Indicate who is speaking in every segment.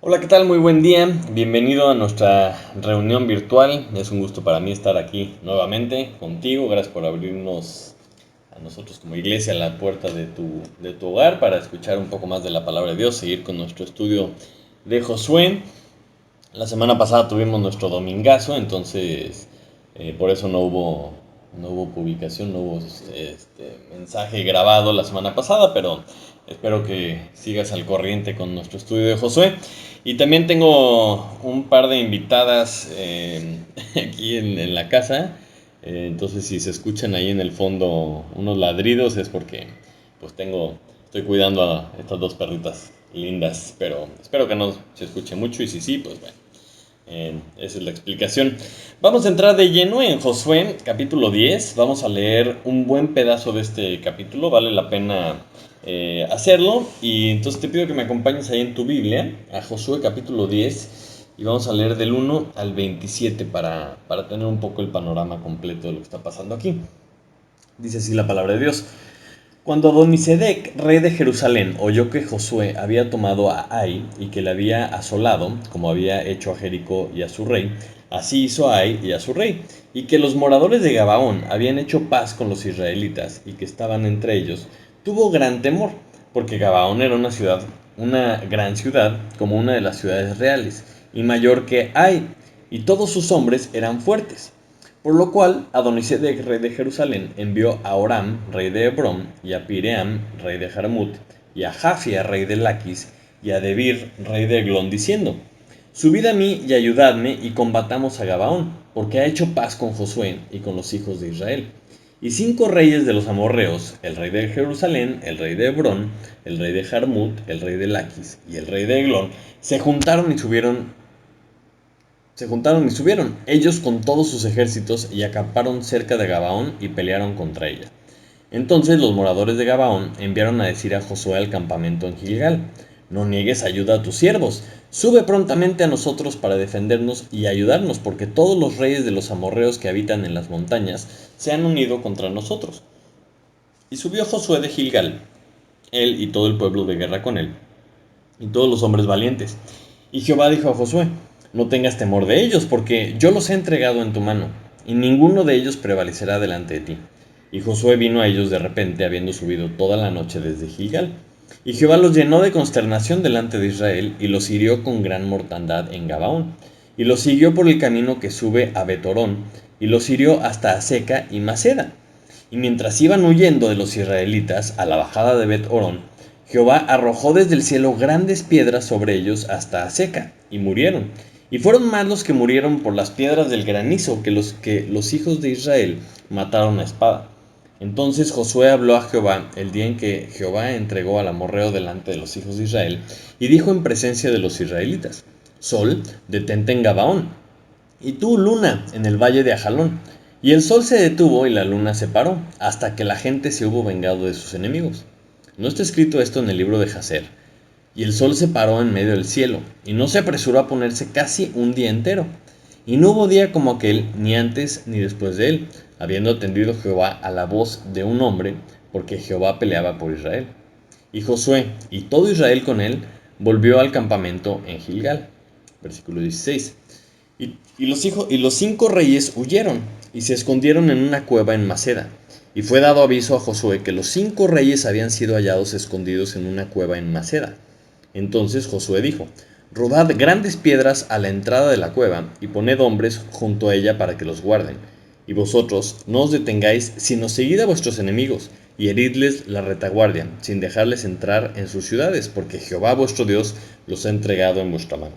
Speaker 1: Hola, ¿qué tal? Muy buen día. Bienvenido a nuestra reunión virtual. Es un gusto para mí estar aquí nuevamente contigo. Gracias por abrirnos a nosotros como iglesia la puerta de tu hogar para escuchar un poco más de la palabra de Dios, seguir con nuestro estudio de Josué. La semana pasada tuvimos nuestro domingazo, entonces por eso no hubo publicación, no hubo mensaje grabado la semana pasada, pero espero que sigas al corriente con nuestro estudio de Josué. Y también tengo un par de invitadas aquí en la casa, entonces si se escuchan ahí en el fondo unos ladridos es porque estoy cuidando a estas dos perritas lindas, pero espero que no se escuche mucho y si sí, pues bueno. Esa es la explicación. Vamos a entrar de lleno en Josué capítulo 10. Vamos a leer un buen pedazo de este capítulo. Vale la pena hacerlo. Y entonces te pido que me acompañes ahí en tu Biblia a Josué capítulo 10. Y vamos a leer del 1 al 27 para tener un poco el panorama completo de lo que está pasando aquí. Dice así la palabra de Dios. Cuando Adonisedec, rey de Jerusalén, oyó que Josué había tomado a Ai y que le había asolado, como había hecho a Jericó y a su rey, así hizo a Ai y a su rey, y que los moradores de Gabaón habían hecho paz con los israelitas y que estaban entre ellos, tuvo gran temor, porque Gabaón era una gran ciudad, como una de las ciudades reales, y mayor que Ai, y todos sus hombres eran fuertes. Por lo cual, Adonisedec, rey de Jerusalén, envió a Oram, rey de Hebrón, y a Piream, rey de Jarmut, y a Jafia, rey de Laquis, y a Debir, rey de Eglón, diciendo: Subid a mí y ayudadme y combatamos a Gabaón, porque ha hecho paz con Josué y con los hijos de Israel. Y 5 reyes de los amorreos, el rey de Jerusalén, el rey de Hebrón, el rey de Jarmut, el rey de Laquis y el rey de Eglón, se juntaron y subieron, ellos con todos sus ejércitos, y acamparon cerca de Gabaón y pelearon contra ella. Entonces los moradores de Gabaón enviaron a decir a Josué al campamento en Gilgal: No niegues ayuda a tus siervos, sube prontamente a nosotros para defendernos y ayudarnos, porque todos los reyes de los amorreos que habitan en las montañas se han unido contra nosotros. Y subió Josué de Gilgal, él y todo el pueblo de guerra con él, y todos los hombres valientes. Y Jehová dijo a Josué: No tengas temor de ellos, porque yo los he entregado en tu mano, y ninguno de ellos prevalecerá delante de ti. Y Josué vino a ellos de repente, habiendo subido toda la noche desde Gilgal. Y Jehová los llenó de consternación delante de Israel, y los hirió con gran mortandad en Gabaón. Y los siguió por el camino que sube a Betorón, y los hirió hasta Aseca y Maceda. Y mientras iban huyendo de los israelitas a la bajada de Bet-Orón, Jehová arrojó desde el cielo grandes piedras sobre ellos hasta Aseca, y murieron. Y fueron más los que murieron por las piedras del granizo que los hijos de Israel mataron a espada. Entonces Josué habló a Jehová el día en que Jehová entregó al amorreo delante de los hijos de Israel, y dijo en presencia de los israelitas: Sol, detente en Gabaón, y tú, luna, en el valle de Ajalón. Y el sol se detuvo y la luna se paró, hasta que la gente se hubo vengado de sus enemigos. ¿No está escrito esto en el libro de Jaser? Y el sol se paró en medio del cielo, y no se apresuró a ponerse casi un día entero. Y no hubo día como aquel, ni antes ni después de él, habiendo atendido Jehová a la voz de un hombre, porque Jehová peleaba por Israel. Y Josué y todo Israel con él volvió al campamento en Gilgal. Versículo 16. Y los 5 reyes huyeron y se escondieron en una cueva en Maceda. Y fue dado aviso a Josué que los 5 reyes habían sido hallados escondidos en una cueva en Maceda. Entonces Josué dijo: Rodad grandes piedras a la entrada de la cueva y poned hombres junto a ella para que los guarden. Y vosotros no os detengáis, sino seguid a vuestros enemigos y heridles la retaguardia, sin dejarles entrar en sus ciudades, porque Jehová vuestro Dios los ha entregado en vuestra mano.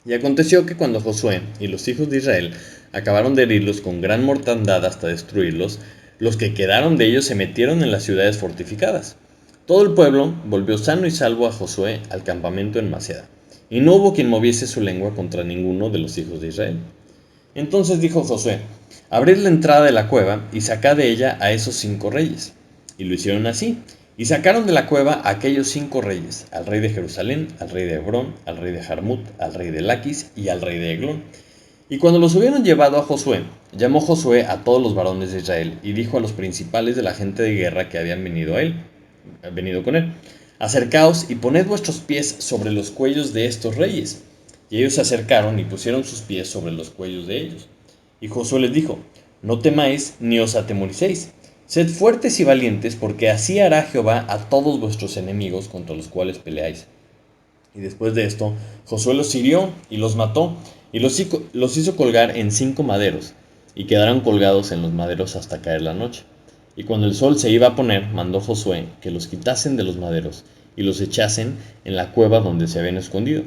Speaker 1: Y aconteció que cuando Josué y los hijos de Israel acabaron de herirlos con gran mortandad hasta destruirlos, los que quedaron de ellos se metieron en las ciudades fortificadas. Todo el pueblo volvió sano y salvo a Josué al campamento en Maceda, y no hubo quien moviese su lengua contra ninguno de los hijos de Israel. Entonces dijo Josué: Abrid la entrada de la cueva y sacad de ella a esos 5 reyes. Y lo hicieron así. Y sacaron de la cueva a aquellos 5 reyes: al rey de Jerusalén, al rey de Hebrón, al rey de Jarmut, al rey de Laquis y al rey de Eglón. Y cuando los hubieron llevado a Josué, llamó Josué a todos los varones de Israel y dijo a los principales de la gente de guerra que habían venido con él: acercaos y poned vuestros pies sobre los cuellos de estos reyes. Y ellos se acercaron y pusieron sus pies sobre los cuellos de ellos. Y Josué les dijo, no temáis ni os atemoricéis, sed fuertes y valientes, porque así hará Jehová a todos vuestros enemigos contra los cuales peleáis. Y después de esto, Josué los hirió y los mató, y los hizo colgar en 5 maderos, y quedaron colgados en los maderos hasta caer la noche. Y cuando el sol se iba a poner, mandó Josué que los quitasen de los maderos, y los echasen en la cueva donde se habían escondido.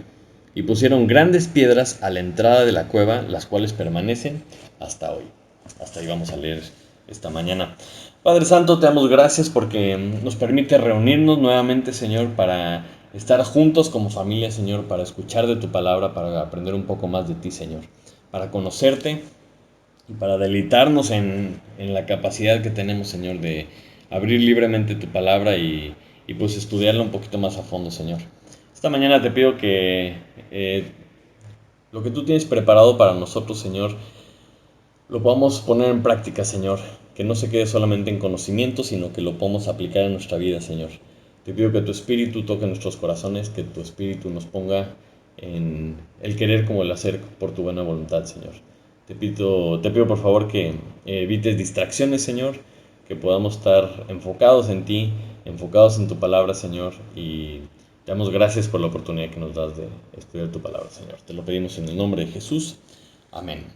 Speaker 1: Y pusieron grandes piedras a la entrada de la cueva, las cuales permanecen hasta hoy. Hasta ahí vamos a leer esta mañana. Padre Santo, te damos gracias porque nos permite reunirnos nuevamente, Señor, para estar juntos como familia, Señor, para escuchar de tu palabra, para aprender un poco más de ti, Señor, para conocerte y para deleitarnos en la capacidad que tenemos, Señor, de abrir libremente tu palabra y pues estudiarla un poquito más a fondo, Señor. Esta mañana te pido que lo que tú tienes preparado para nosotros, Señor, lo podamos poner en práctica, Señor. Que no se quede solamente en conocimiento, sino que lo podamos aplicar en nuestra vida, Señor. Te pido que tu Espíritu toque nuestros corazones, que tu Espíritu nos ponga en el querer como el hacer por tu buena voluntad, Señor. Te pido por favor que evites distracciones, Señor, que podamos estar enfocados en ti, enfocados en tu palabra, Señor, y te damos gracias por la oportunidad que nos das de estudiar tu palabra, Señor. Te lo pedimos en el nombre de Jesús. Amén.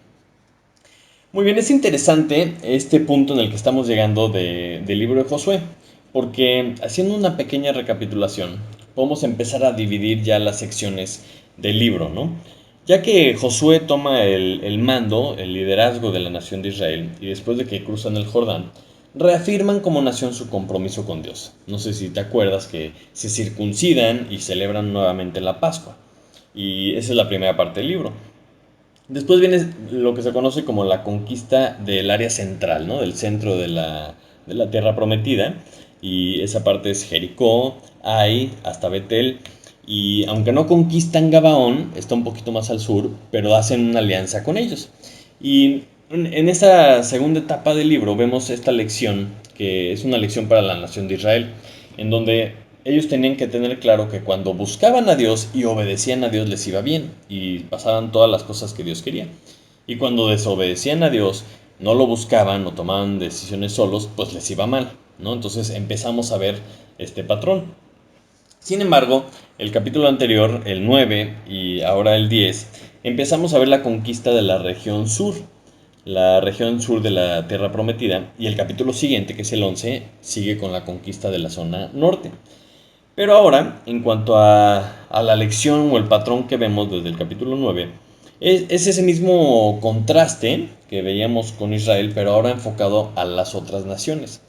Speaker 1: Muy bien, es interesante este punto en el que estamos llegando del libro de Josué, porque haciendo una pequeña recapitulación, podemos empezar a dividir ya las secciones del libro, ¿no? Ya que Josué toma el mando, el liderazgo de la nación de Israel, y después de que cruzan el Jordán, reafirman como nación su compromiso con Dios. No sé si te acuerdas que se circuncidan y celebran nuevamente la Pascua, y esa es la primera parte del libro. Después viene lo que se conoce como la conquista del área central, ¿no? Del centro de la tierra prometida. Y esa parte es Jericó, Ai, hasta Betel. Y aunque no conquistan Gabaón, está un poquito más al sur, pero hacen una alianza con ellos. Y en esta segunda etapa del libro vemos esta lección, que es una lección para la nación de Israel, en donde ellos tenían que tener claro que cuando buscaban a Dios y obedecían a Dios les iba bien y pasaban todas las cosas que Dios quería. Y cuando desobedecían a Dios, no lo buscaban o tomaban decisiones solos, pues les iba mal, ¿no? Entonces empezamos a ver este patrón. Sin embargo, el capítulo anterior, el 9 y ahora el 10, empezamos a ver la conquista de la región sur de la Tierra Prometida, y el capítulo siguiente, que es el 11, sigue con la conquista de la zona norte. Pero ahora, en cuanto a la lección o el patrón que vemos desde el capítulo 9, es ese mismo contraste que veíamos con Israel, pero ahora enfocado a las otras naciones.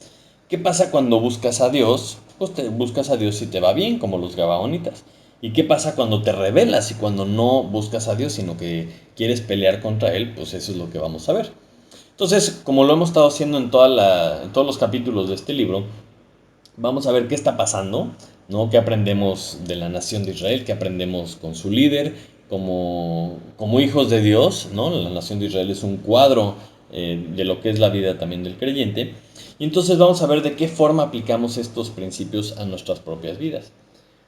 Speaker 1: ¿Qué pasa cuando buscas a Dios? Pues te buscas a Dios y te va bien, como los gabaonitas. ¿Y qué pasa cuando te rebelas y cuando no buscas a Dios, sino que quieres pelear contra Él? Pues eso es lo que vamos a ver. Entonces, como lo hemos estado haciendo en todos los capítulos de este libro, vamos a ver qué está pasando, ¿no? ¿Qué aprendemos de la nación de Israel? ¿Qué aprendemos con su líder? Como hijos de Dios, ¿no? La nación de Israel es un cuadro de lo que es la vida también del creyente. Y entonces vamos a ver de qué forma aplicamos estos principios a nuestras propias vidas.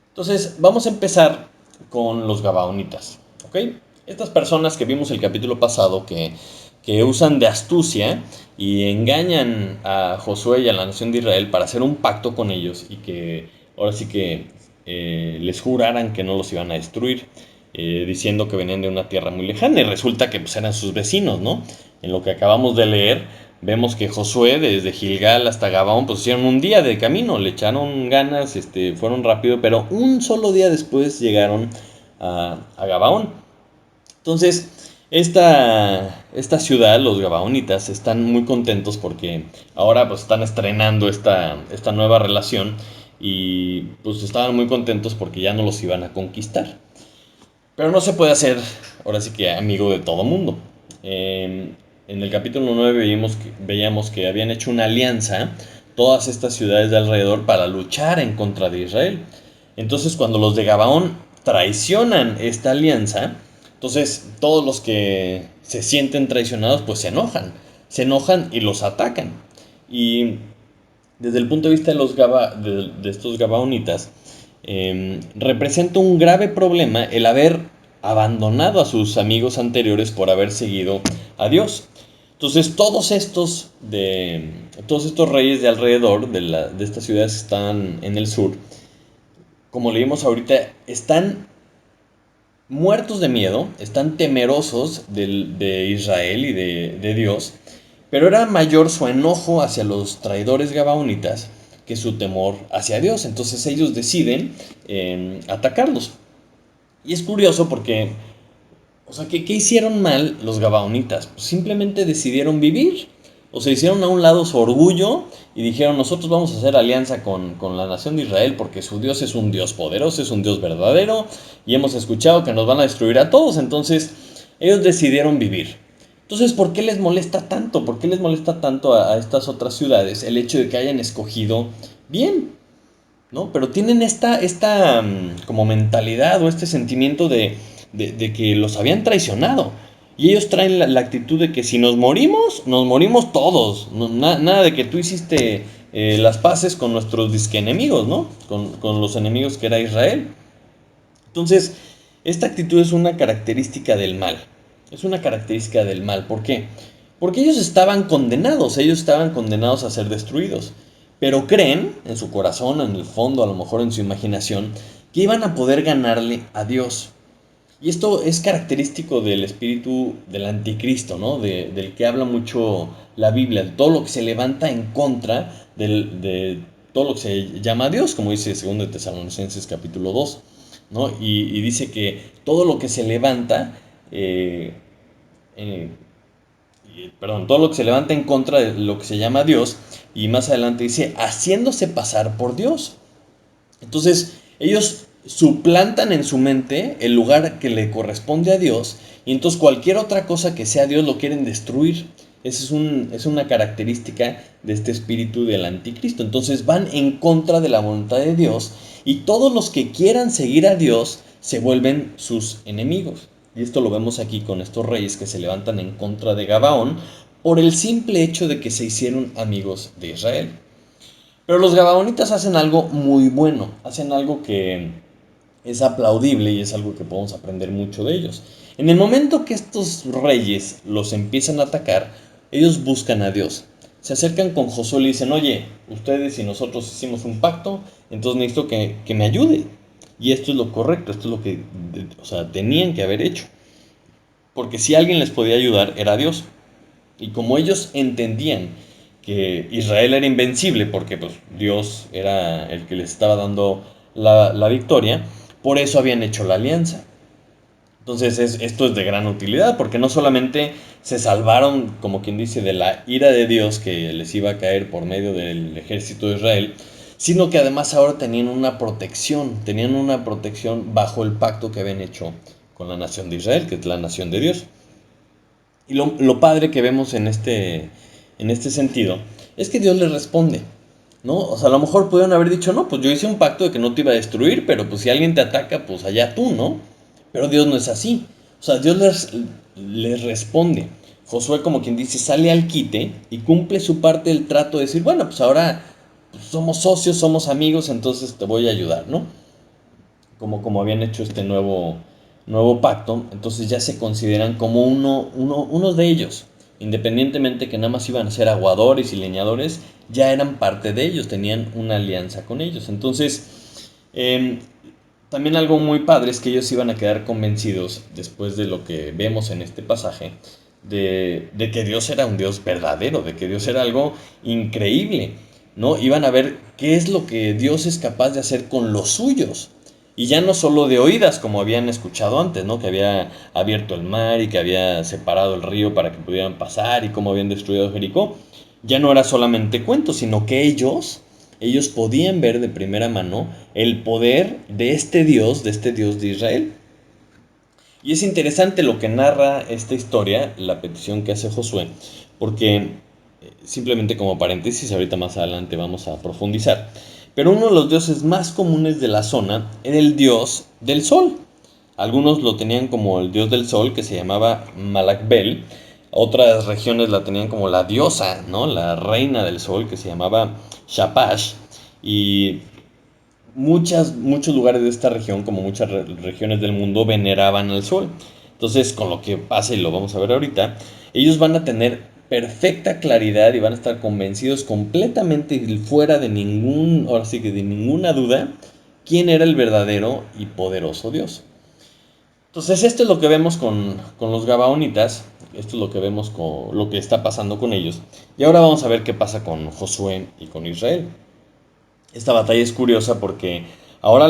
Speaker 1: Entonces, vamos a empezar con los gabaonitas, ¿ok? Estas personas que vimos el capítulo pasado que usan de astucia y engañan a Josué y a la nación de Israel para hacer un pacto con ellos y que ahora sí que les juraran que no los iban a destruir, diciendo que venían de una tierra muy lejana, y resulta que pues, eran sus vecinos, ¿no? En lo que acabamos de leer, vemos que Josué desde Gilgal hasta Gabaón pues hicieron un día de camino, le echaron ganas, fueron rápido, pero un solo día después llegaron a Gabaón. Entonces, esta ciudad, los gabaonitas, están muy contentos porque ahora pues están estrenando esta nueva relación, y pues estaban muy contentos porque ya no los iban a conquistar. Pero no se puede hacer, ahora sí que amigo de todo mundo. En el capítulo 9 veíamos que habían hecho una alianza todas estas ciudades de alrededor para luchar en contra de Israel. Entonces cuando los de Gabaón traicionan esta alianza, entonces todos los que se sienten traicionados pues se enojan y los atacan. Y desde el punto de vista de estos gabaonitas, representa un grave problema el haber abandonado a sus amigos anteriores por haber seguido a Dios. Entonces todos estos reyes de alrededor de estas ciudades que están en el sur, como leímos ahorita, están muertos de miedo, están temerosos de Israel y de Dios, pero era mayor su enojo hacia los traidores gabaonitas que su temor hacia Dios. Entonces ellos deciden atacarlos. Y es curioso porque, o sea, ¿qué hicieron mal los gabaonitas? Pues simplemente decidieron vivir. O se hicieron a un lado su orgullo y dijeron, nosotros vamos a hacer alianza con la nación de Israel porque su Dios es un Dios poderoso, es un Dios verdadero y hemos escuchado que nos van a destruir a todos. Entonces ellos decidieron vivir. Entonces, ¿por qué les molesta tanto? ¿Por qué les molesta tanto a estas otras ciudades el hecho de que hayan escogido bien? ¿No? Pero tienen esta como mentalidad o este sentimiento de que los habían traicionado. Y ellos traen la actitud de que si nos morimos todos. No, nada de que tú hiciste las paces con nuestros disque enemigos, ¿no? Con los enemigos que era Israel. Entonces, esta actitud es una característica del mal. Es una característica del mal. ¿Por qué? Porque ellos estaban condenados a ser destruidos. Pero creen, en su corazón, en el fondo, a lo mejor en su imaginación, que iban a poder ganarle a Dios. Y esto es característico del espíritu del anticristo, ¿no? Del que habla mucho la Biblia, de todo lo que se levanta en contra de todo lo que se llama Dios, como dice 2 de Tesalonicenses capítulo 2, ¿no? Y dice que todo lo que se levanta, eh, todo lo que se levanta en contra de lo que se llama Dios, y más adelante dice, haciéndose pasar por Dios. Entonces, ellos suplantan en su mente el lugar que le corresponde a Dios, y entonces cualquier otra cosa que sea Dios lo quieren destruir. Esa es una característica de este espíritu del anticristo. Entonces van en contra de la voluntad de Dios, y todos los que quieran seguir a Dios se vuelven sus enemigos. Y esto lo vemos aquí con estos reyes que se levantan en contra de Gabaón por el simple hecho de que se hicieron amigos de Israel. Pero los gabaonitas hacen algo muy bueno, hacen algo que es aplaudible y es algo que podemos aprender mucho de ellos. En el momento que estos reyes los empiezan a atacar, ellos buscan a Dios. Se acercan con Josué y le dicen, oye, ustedes y nosotros hicimos un pacto, entonces necesito que me ayude. Y esto es lo correcto, esto es lo que, o sea, tenían que haber hecho. Porque si alguien les podía ayudar, era Dios. Y como ellos entendían que Israel era invencible, porque pues, Dios era el que les estaba dando la victoria, por eso habían hecho la alianza. Entonces esto es de gran utilidad, porque no solamente se salvaron, como quien dice, de la ira de Dios que les iba a caer por medio del ejército de Israel, sino que además ahora tenían una protección bajo el pacto que habían hecho con la nación de Israel, que es la nación de Dios. Y lo padre que vemos en este sentido es que Dios les responde, ¿no? O sea, a lo mejor pudieron haber dicho, no, pues yo hice un pacto de que no te iba a destruir, pero pues si alguien te ataca, pues allá tú, ¿no? Pero Dios no es así. O sea, Dios les responde. Josué, como quien dice, sale al quite y cumple su parte del trato de decir, bueno, pues ahora pues, somos socios, somos amigos, entonces te voy a ayudar, ¿no? Como habían hecho este nuevo pacto, entonces ya se consideran como unos de ellos. Independientemente que nada más iban a ser aguadores y leñadores, ya eran parte de ellos, tenían una alianza con ellos. Entonces, también algo muy padre es que ellos iban a quedar convencidos, después de lo que vemos en este pasaje, de que Dios era un Dios verdadero, de que Dios era algo increíble, ¿no? Iban a ver qué es lo que Dios es capaz de hacer con los suyos. Y ya no solo de oídas, como habían escuchado antes, ¿no? Que había abierto el mar y que había separado el río para que pudieran pasar y cómo habían destruido Jericó. Ya no era solamente cuento, sino que ellos podían ver de primera mano el poder de este Dios de Israel. Y es interesante lo que narra esta historia, la petición que hace Josué, porque simplemente como paréntesis, ahorita más adelante vamos a profundizar, pero uno de los dioses más comunes de la zona era el dios del sol. Algunos lo tenían como el dios del sol, que se llamaba Malakbel. Otras regiones la tenían como la diosa, ¿no? La reina del sol, que se llamaba Shapash. Y muchos lugares de esta región, como muchas regiones del mundo, veneraban al sol. Entonces, con lo que pasa, y lo vamos a ver ahorita, ellos van a tener perfecta claridad y van a estar convencidos completamente y fuera de ahora sí que de ninguna duda, quién era el verdadero y poderoso Dios. Entonces, esto es lo que vemos con los Gabaonitas, esto es lo que vemos con lo que está pasando con ellos. Y ahora vamos a ver qué pasa con Josué y con Israel. Esta batalla es curiosa porque ahora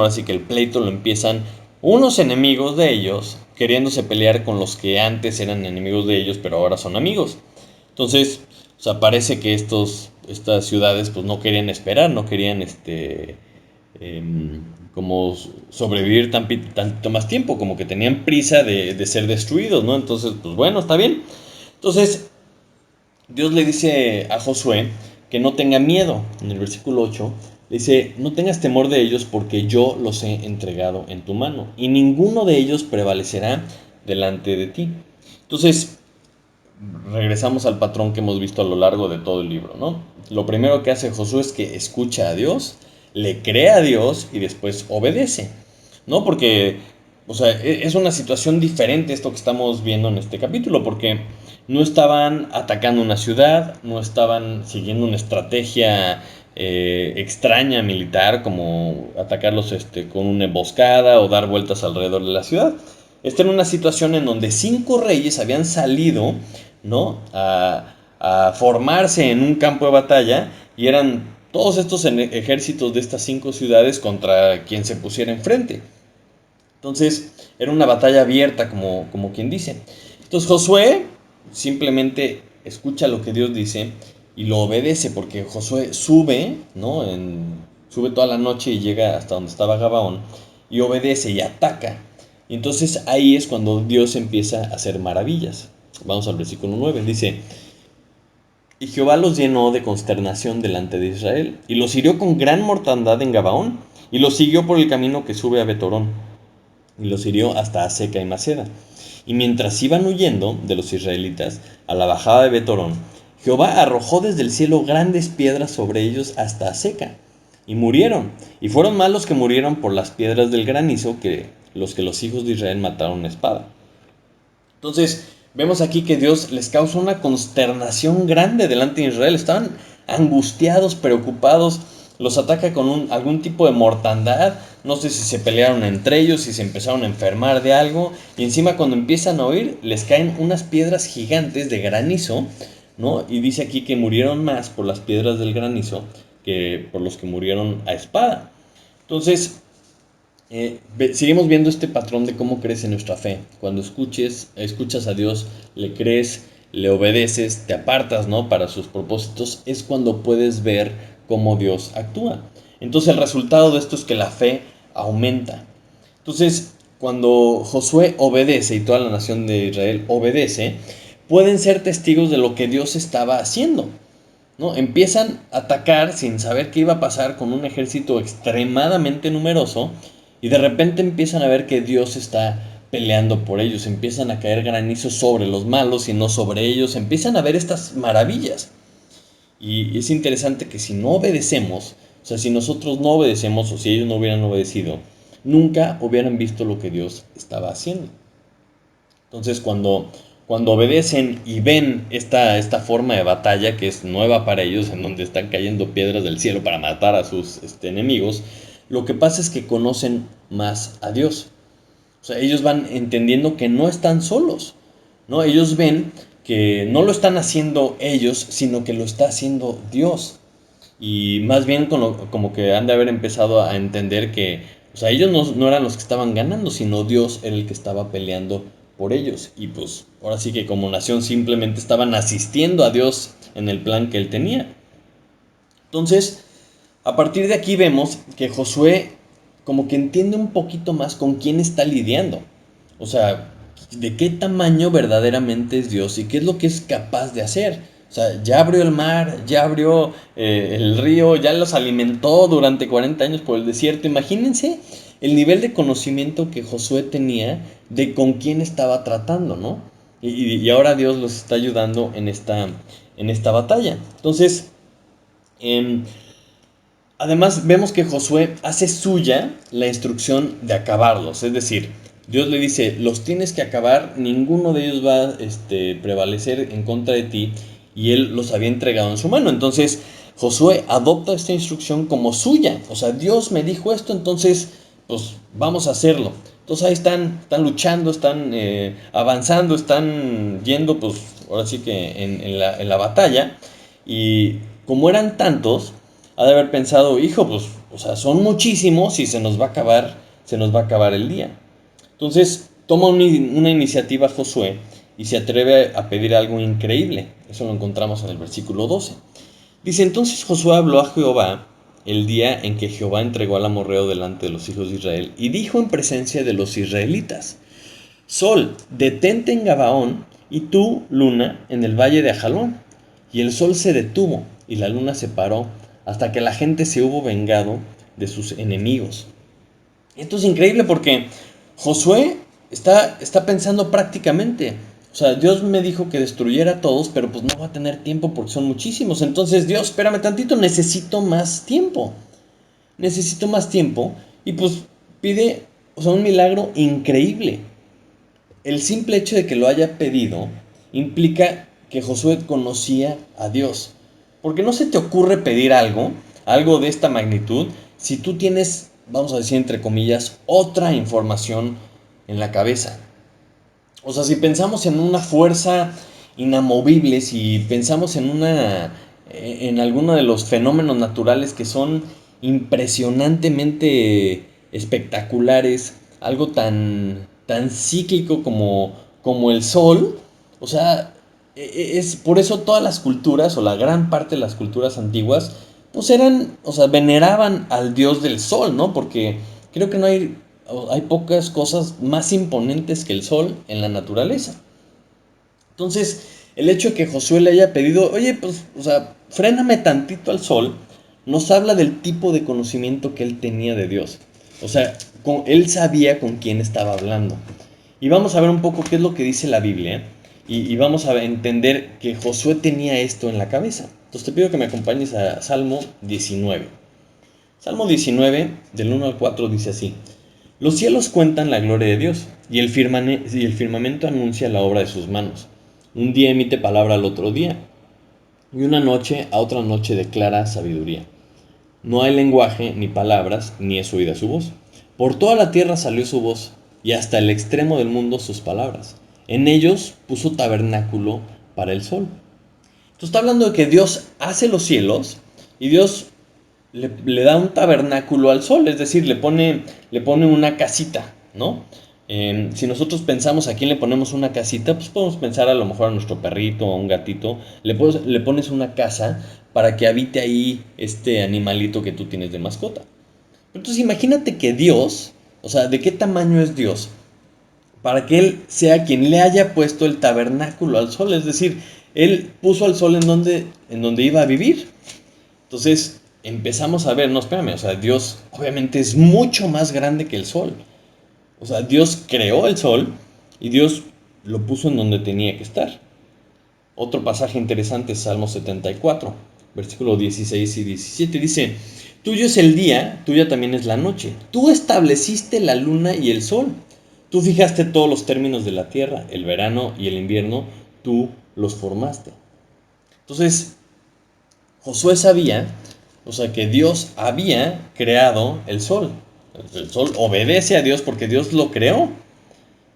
Speaker 1: sí que el pleito lo empiezan unos enemigos de ellos, queriéndose pelear con los que antes eran enemigos de ellos, pero ahora son amigos. Entonces, o sea, parece que estas ciudades pues no querían esperar, no querían como sobrevivir tanto más tiempo, como que tenían prisa de ser destruidos, ¿no? Entonces, pues bueno, está bien. Entonces, Dios le dice a Josué que no tenga miedo. En el versículo 8 le dice, no tengas temor de ellos porque yo los he entregado en tu mano y ninguno de ellos prevalecerá delante de ti. Entonces, regresamos al patrón que hemos visto a lo largo de todo el libro, ¿no? Lo primero que hace Josué es que escucha a Dios, le cree a Dios y después obedece, ¿no? Porque, o sea, es una situación diferente esto que estamos viendo en este capítulo, porque no estaban atacando una ciudad, no estaban siguiendo una estrategia extraña militar como atacarlos con una emboscada o dar vueltas alrededor de la ciudad. Esta era una situación en donde 5 reyes habían salido, ¿no? A formarse en un campo de batalla y eran todos estos ejércitos de estas 5 ciudades contra quien se pusiera enfrente. Entonces era una batalla abierta, como quien dice. Entonces Josué simplemente escucha lo que Dios dice y lo obedece, porque Josué sube, ¿no? Sube toda la noche y llega hasta donde estaba Gabaón y obedece y ataca. Y entonces ahí es cuando Dios empieza a hacer maravillas. Vamos al versículo 9, dice, y Jehová los llenó de consternación delante de Israel, y los hirió con gran mortandad en Gabaón, y los siguió por el camino que sube a Betorón, y los hirió hasta Aseca y Maceda. Y mientras iban huyendo de los israelitas a la bajada de Betorón, Jehová arrojó desde el cielo grandes piedras sobre ellos hasta Aseca, y murieron, y fueron más los que murieron por las piedras del granizo que los hijos de Israel mataron a espada. Entonces, vemos aquí que Dios les causa una consternación grande delante de Israel. Estaban angustiados, preocupados. Los ataca con algún tipo de mortandad. No sé si se pelearon entre ellos, si se empezaron a enfermar de algo. Y encima cuando empiezan a oír, les caen unas piedras gigantes de granizo, ¿no? Y dice aquí que murieron más por las piedras del granizo que por los que murieron a espada. Entonces, seguimos viendo este patrón de cómo crece nuestra fe. Cuando escuchas a Dios, le crees, le obedeces, te apartas, ¿no? Para sus propósitos, es cuando puedes ver cómo Dios actúa. Entonces el resultado de esto es que la fe aumenta. Entonces, cuando Josué obedece y toda la nación de Israel obedece, pueden ser testigos de lo que Dios estaba haciendo, ¿no? Empiezan a atacar sin saber qué iba a pasar con un ejército extremadamente numeroso y de repente empiezan a ver que Dios está peleando por ellos, empiezan a caer granizos sobre los malos y no sobre ellos, empiezan a ver estas maravillas. Y es interesante que si no obedecemos, o sea, si nosotros no obedecemos o si ellos no hubieran obedecido, nunca hubieran visto lo que Dios estaba haciendo. Entonces, cuando obedecen y ven esta forma de batalla que es nueva para ellos, en donde están cayendo piedras del cielo para matar a sus enemigos, lo que pasa es que conocen más a Dios. O sea, ellos van entendiendo que no están solos, ¿no? Ellos ven que no lo están haciendo ellos, sino que lo está haciendo Dios. Y más bien como que han de haber empezado a entender que, o sea, ellos no eran los que estaban ganando, sino Dios era el que estaba peleando por ellos. Y pues ahora sí que como nación simplemente estaban asistiendo a Dios en el plan que él tenía. Entonces, a partir de aquí vemos que Josué como que entiende un poquito más con quién está lidiando. O sea, de qué tamaño verdaderamente es Dios y qué es lo que es capaz de hacer. O sea, ya abrió el mar, ya abrió el río, ya los alimentó durante 40 años por el desierto. Imagínense el nivel de conocimiento que Josué tenía de con quién estaba tratando, ¿no? Y ahora Dios los está ayudando en esta batalla. Entonces, Además, vemos que Josué hace suya la instrucción de acabarlos. Es decir, Dios le dice, los tienes que acabar, ninguno de ellos va a prevalecer en contra de ti. Y él los había entregado en su mano. Entonces, Josué adopta esta instrucción como suya. O sea, Dios me dijo esto, entonces, pues vamos a hacerlo. Entonces ahí están luchando, están avanzando, están yendo, pues ahora sí que en la batalla. Y como eran tantos, ha de haber pensado, hijo, pues, o sea, son muchísimos y se nos va a acabar el día. Entonces toma una iniciativa Josué y se atreve a pedir algo increíble. Eso lo encontramos en el versículo 12. Dice, entonces Josué habló a Jehová el día en que Jehová entregó al amorreo delante de los hijos de Israel y dijo en presencia de los israelitas, Sol, detente en Gabaón y tú, luna, en el valle de Ajalón. Y el sol se detuvo y la luna se paró hasta que la gente se hubo vengado de sus enemigos. Esto es increíble porque Josué está pensando prácticamente, o sea, Dios me dijo que destruyera a todos, pero pues no va a tener tiempo porque son muchísimos. Entonces, Dios, espérame tantito, necesito más tiempo. Necesito más tiempo y pues pide, o sea, un milagro increíble. El simple hecho de que lo haya pedido implica que Josué conocía a Dios. Porque no se te ocurre pedir algo de esta magnitud, si tú tienes, vamos a decir entre comillas, otra información en la cabeza. O sea, si pensamos en una fuerza inamovible, si pensamos en alguno de los fenómenos naturales que son impresionantemente espectaculares, algo tan cíclico como el sol, o sea, es por eso todas las culturas, o la gran parte de las culturas antiguas, pues eran, o sea, veneraban al dios del sol, ¿no? Porque creo que no hay pocas cosas más imponentes que el sol en la naturaleza. Entonces, el hecho de que Josué le haya pedido, oye, pues, o sea, fréname tantito al sol, nos habla del tipo de conocimiento que él tenía de Dios. O sea, él sabía con quién estaba hablando. Y vamos a ver un poco qué es lo que dice la Biblia. Y vamos a entender que Josué tenía esto en la cabeza. Entonces te pido que me acompañes a Salmo 19. Salmo 19, del 1 al 4, dice así. Los cielos cuentan la gloria de Dios, y el firmamento anuncia la obra de sus manos. Un día emite palabra al otro día, y una noche a otra noche declara sabiduría. No hay lenguaje, ni palabras, ni es oída su voz. Por toda la tierra salió su voz, y hasta el extremo del mundo sus palabras. En ellos puso tabernáculo para el sol. Entonces está hablando de que Dios hace los cielos, y Dios le da un tabernáculo al sol, es decir, le pone una casita, ¿no? Si nosotros pensamos a quién le ponemos una casita, pues podemos pensar a lo mejor a nuestro perrito o a un gatito, le pones una casa para que habite ahí este animalito que tú tienes de mascota. Entonces imagínate que Dios, o sea, ¿de qué tamaño es Dios? Para que Él sea quien le haya puesto el tabernáculo al sol, es decir, Él puso al sol en donde iba a vivir. Entonces empezamos a ver, no, espérame, o sea, Dios obviamente es mucho más grande que el sol. O sea, Dios creó el sol y Dios lo puso en donde tenía que estar. Otro pasaje interesante es Salmo 74, versículos 16 y 17. Dice, tuyo es el día, tuya también es la noche. Tú estableciste la luna y el sol. Tú fijaste todos los términos de la tierra, el verano y el invierno, tú los formaste. Entonces, Josué sabía, o sea, que Dios había creado el sol. El sol obedece a Dios porque Dios lo creó,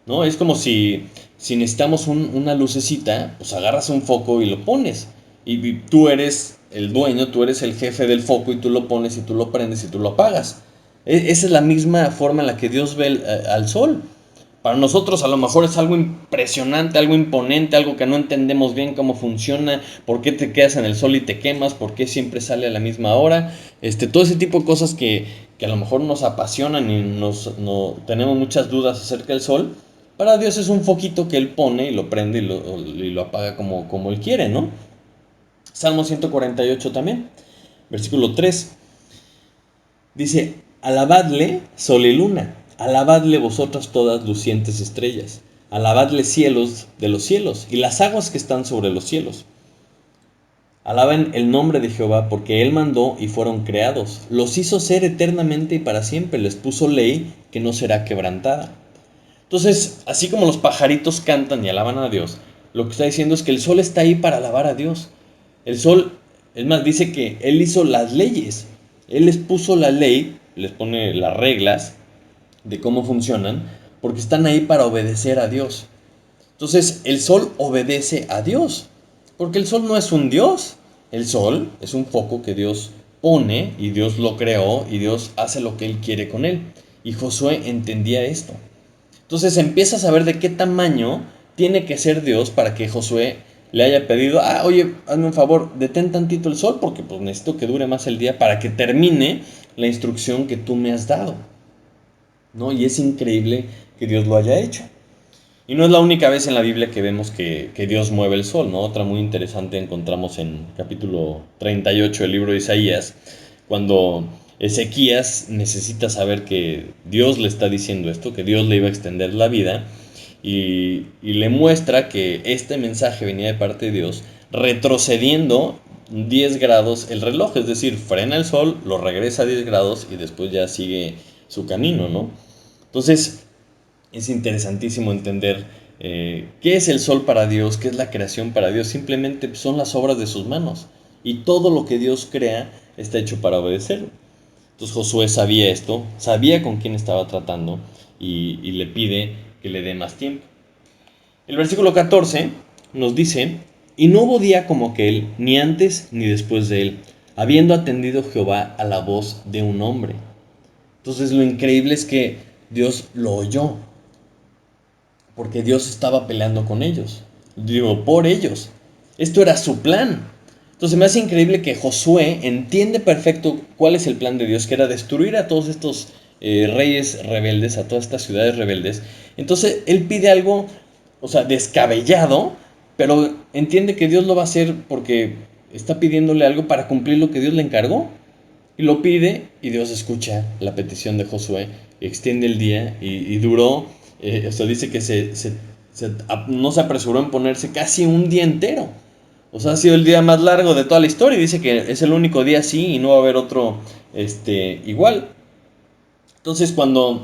Speaker 1: ¿no? Es como si necesitamos una lucecita, pues agarras un foco y lo pones. Y tú eres el dueño, tú eres el jefe del foco y tú lo pones y tú lo prendes y tú lo apagas. Esa es la misma forma en la que Dios ve al sol. Para nosotros a lo mejor es algo impresionante, algo imponente, algo que no entendemos bien cómo funciona, por qué te quedas en el sol y te quemas, por qué siempre sale a la misma hora, todo ese tipo de cosas que a lo mejor nos apasionan y tenemos muchas dudas acerca del sol. Para Dios es un foquito que Él pone y lo prende y lo apaga como Él quiere, ¿no? Salmo 148 también, versículo 3. Dice, alabadle sol y luna, alabadle vosotras todas lucientes estrellas, alabadle cielos de los cielos y las aguas que están sobre los cielos. Alaben el nombre de Jehová, porque Él mandó y fueron creados. Los hizo ser eternamente y para siempre. Les puso ley que no será quebrantada. Entonces, así como los pajaritos cantan y alaban a Dios, lo que está diciendo es que el sol está ahí para alabar a Dios. El sol, es más, dice que Él hizo las leyes. Él les puso la ley, les pone las reglas de cómo funcionan, porque están ahí para obedecer a Dios. Entonces, el sol obedece a Dios, porque el sol no es un Dios. El sol es un foco que Dios pone y Dios lo creó y Dios hace lo que Él quiere con él. Y Josué entendía esto. Entonces empieza a saber de qué tamaño tiene que ser Dios para que Josué le haya pedido, oye, hazme un favor, detén tantito el sol porque pues necesito que dure más el día para que termine la instrucción que tú me has dado, ¿no? Y es increíble que Dios lo haya hecho. Y no es la única vez en la Biblia que vemos que Dios mueve el sol, ¿no? Otra muy interesante encontramos en capítulo 38 del libro de Isaías, cuando Ezequías necesita saber que Dios le está diciendo esto, que Dios le iba a extender la vida, y le muestra que este mensaje venía de parte de Dios, retrocediendo 10 grados el reloj, es decir, frena el sol, lo regresa a 10 grados y después ya sigue su camino, ¿no? Entonces, es interesantísimo entender qué es el sol para Dios, qué es la creación para Dios. Simplemente son las obras de sus manos. Y todo lo que Dios crea está hecho para obedecerlo. Entonces Josué sabía esto, sabía con quién estaba tratando y le pide que le dé más tiempo. El versículo 14 nos dice, y no hubo día como aquel, ni antes ni después de él, habiendo atendido Jehová a la voz de un hombre. Entonces lo increíble es que Dios lo oyó, porque Dios estaba peleando con ellos. Digo, por ellos. Esto era su plan. Entonces me hace increíble que Josué entiende perfecto cuál es el plan de Dios, que era destruir a todos estos reyes rebeldes, a todas estas ciudades rebeldes. Entonces él pide algo, o sea, descabellado, pero entiende que Dios lo va a hacer porque está pidiéndole algo para cumplir lo que Dios le encargó. Y lo pide y Dios escucha la petición de Josué, extiende el día y duró, o sea, dice que no se apresuró en ponerse casi un día entero. O sea, ha sido el día más largo de toda la historia y dice que es el único día así y no va a haber otro igual. Entonces cuando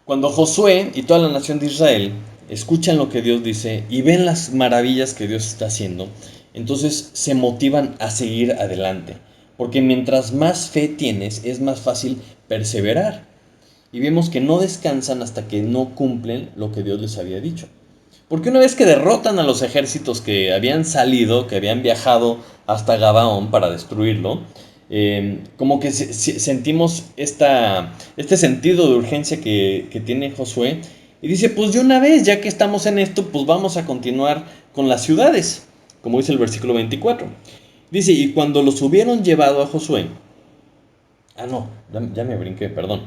Speaker 1: Josué y toda la nación de Israel escuchan lo que Dios dice y ven las maravillas que Dios está haciendo, entonces se motivan a seguir adelante. Porque mientras más fe tienes, es más fácil perseverar. Y vemos que no descansan hasta que no cumplen lo que Dios les había dicho. Porque una vez que derrotan a los ejércitos que habían salido, que habían viajado hasta Gabaón para destruirlo, como que sentimos este sentido de urgencia que tiene Josué. Y dice, pues de una vez, ya que estamos en esto, pues vamos a continuar con las ciudades, como dice el versículo 24. Dice, y cuando los hubieron llevado a Josué, no, ya me brinqué, perdón.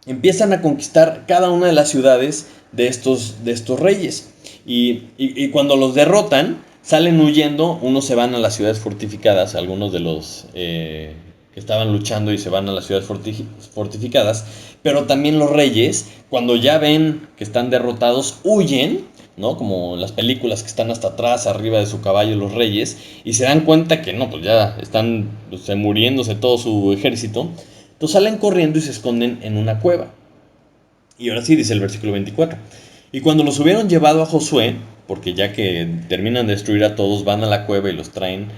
Speaker 1: Empiezan a conquistar cada una de las ciudades de estos reyes. Y cuando los derrotan, salen huyendo, unos se van a las ciudades fortificadas, algunos de los que estaban luchando y se van a las ciudades fortificadas, pero también los reyes, cuando ya ven que están derrotados, huyen, ¿no? Como en las películas que están hasta atrás, arriba de su caballo los reyes, y se dan cuenta que no, pues ya están muriéndose todo su ejército. Entonces salen corriendo y se esconden en una cueva. Y ahora sí dice el versículo 24. Y cuando los hubieron llevado a Josué, porque ya que terminan de destruir a todos, van a la cueva y los traen.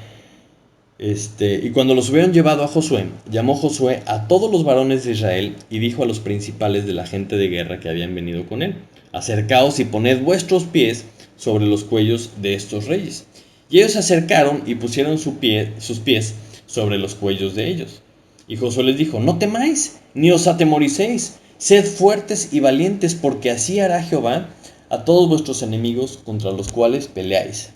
Speaker 1: Y cuando los hubieron llevado a Josué, llamó Josué a todos los varones de Israel y dijo a los principales de la gente de guerra que habían venido con él: acercaos y poned vuestros pies sobre los cuellos de estos reyes. Y ellos se acercaron y pusieron sus pies sobre los cuellos de ellos. Y Josué les dijo: no temáis, ni os atemoricéis, sed fuertes y valientes, porque así hará Jehová a todos vuestros enemigos contra los cuales peleáis.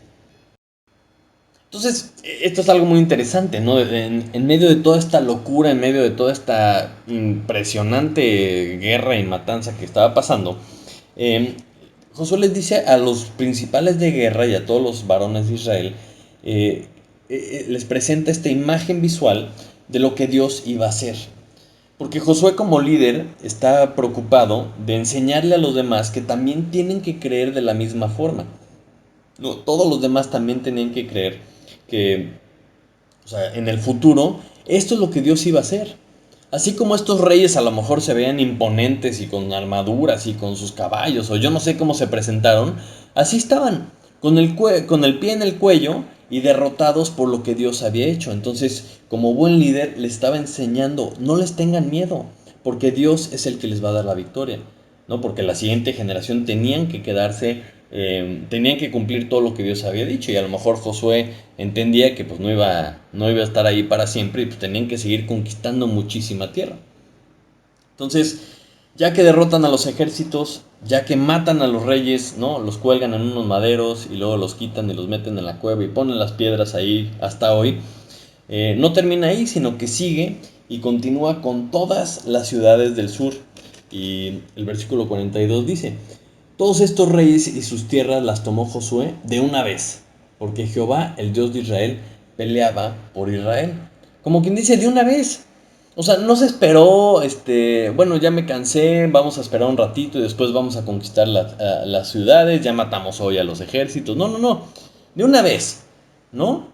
Speaker 1: Entonces, esto es algo muy interesante, ¿no? En medio de toda esta locura, en medio de toda esta impresionante guerra y matanza que estaba pasando, Josué les dice a los principales de guerra y a todos los varones de Israel, les presenta esta imagen visual de lo que Dios iba a hacer. Porque Josué como líder está preocupado de enseñarle a los demás que también tienen que creer de la misma forma. No, todos los demás también tenían que creer que, o sea, en el futuro, esto es lo que Dios iba a hacer. Así como estos reyes a lo mejor se veían imponentes y con armaduras y con sus caballos, o yo no sé cómo se presentaron, así estaban, con el pie en el cuello y derrotados por lo que Dios había hecho. Entonces, como buen líder, les estaba enseñando, no les tengan miedo, porque Dios es el que les va a dar la victoria, ¿no? Porque la siguiente generación tenían que quedarse, tenían que cumplir todo lo que Dios había dicho, y a lo mejor Josué entendía que pues no iba a estar ahí para siempre y pues tenían que seguir conquistando muchísima tierra. Entonces, ya que derrotan a los ejércitos, ya que matan a los reyes, ¿no? Los cuelgan en unos maderos y luego los quitan y los meten en la cueva y ponen las piedras ahí hasta hoy. No termina ahí, sino que sigue y continúa con todas las ciudades del sur. Y el versículo 42 dice, todos estos reyes y sus tierras las tomó Josué de una vez, porque Jehová, el Dios de Israel, peleaba por Israel. Como quien dice, de una vez. O sea, no se esperó, bueno, ya me cansé, vamos a esperar un ratito y después vamos a conquistar las ciudades, ya matamos hoy a los ejércitos. No, no, no, de una vez, ¿no?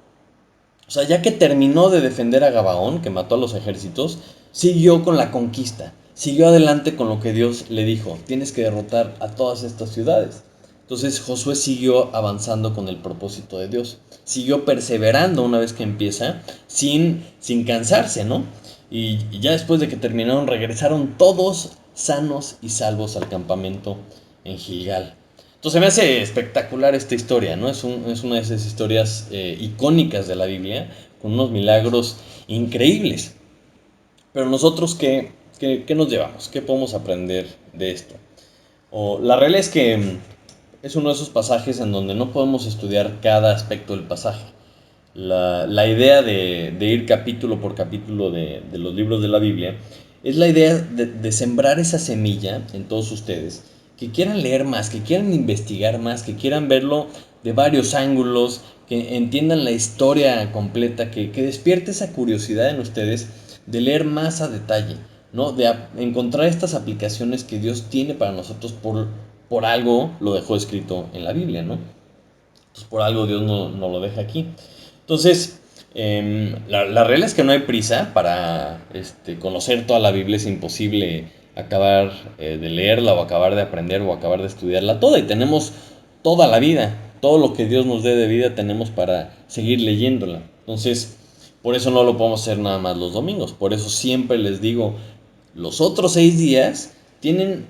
Speaker 1: O sea, ya que terminó de defender a Gabaón, que mató a los ejércitos, siguió con la conquista. Siguió adelante con lo que Dios le dijo. Tienes que derrotar a todas estas ciudades. Entonces Josué siguió avanzando con el propósito de Dios. Siguió perseverando una vez que empieza, sin cansarse, ¿no? Y ya después de que terminaron, regresaron todos sanos y salvos al campamento en Gilgal. Entonces me hace espectacular esta historia, ¿no? Es una de esas historias icónicas de la Biblia, con unos milagros increíbles. Pero nosotros, ¿qué nos llevamos? ¿Qué podemos aprender de esto? La realidad es que es uno de esos pasajes en donde no podemos estudiar cada aspecto del pasaje. La idea de ir capítulo por capítulo de los libros de la Biblia es la idea de sembrar esa semilla en todos ustedes, que quieran leer más, que quieran investigar más, que quieran verlo de varios ángulos, que entiendan la historia completa, que despierte esa curiosidad en ustedes de leer más a detalle, ¿no? Encontrar estas aplicaciones que Dios tiene para nosotros por algo lo dejó escrito en la Biblia, ¿no? Entonces por algo Dios no lo deja aquí. Entonces, la realidad es que no hay prisa para conocer toda la Biblia, es imposible acabar de leerla o acabar de aprender o acabar de estudiarla toda y tenemos toda la vida, todo lo que Dios nos dé de vida tenemos para seguir leyéndola. Entonces, por eso no lo podemos hacer nada más los domingos, por eso siempre les digo, los otros 6 días tienen,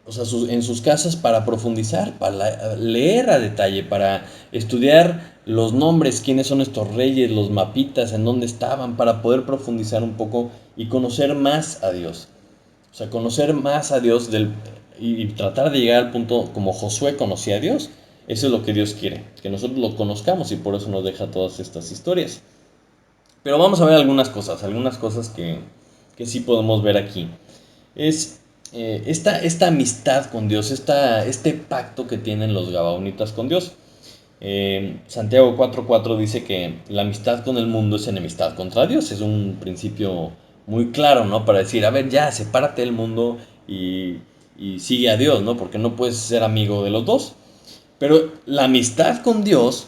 Speaker 1: o sea, en sus casas para profundizar, para leer a detalle, para estudiar los nombres, quiénes son estos reyes, los mapitas, en dónde estaban, para poder profundizar un poco y conocer más a Dios. O sea, conocer más a Dios y tratar de llegar al punto como Josué conocía a Dios. Eso es lo que Dios quiere, que nosotros lo conozcamos y por eso nos deja todas estas historias. Pero vamos a ver algunas cosas que sí podemos ver aquí. Es esta amistad con Dios, este pacto que tienen los gabaonitas con Dios. Santiago 4:4 dice que la amistad con el mundo es enemistad contra Dios. Es un principio muy claro, ¿no? Para decir, a ver, ya, sepárate del mundo y sigue a Dios, ¿no? Porque no puedes ser amigo de los dos. Pero la amistad con Dios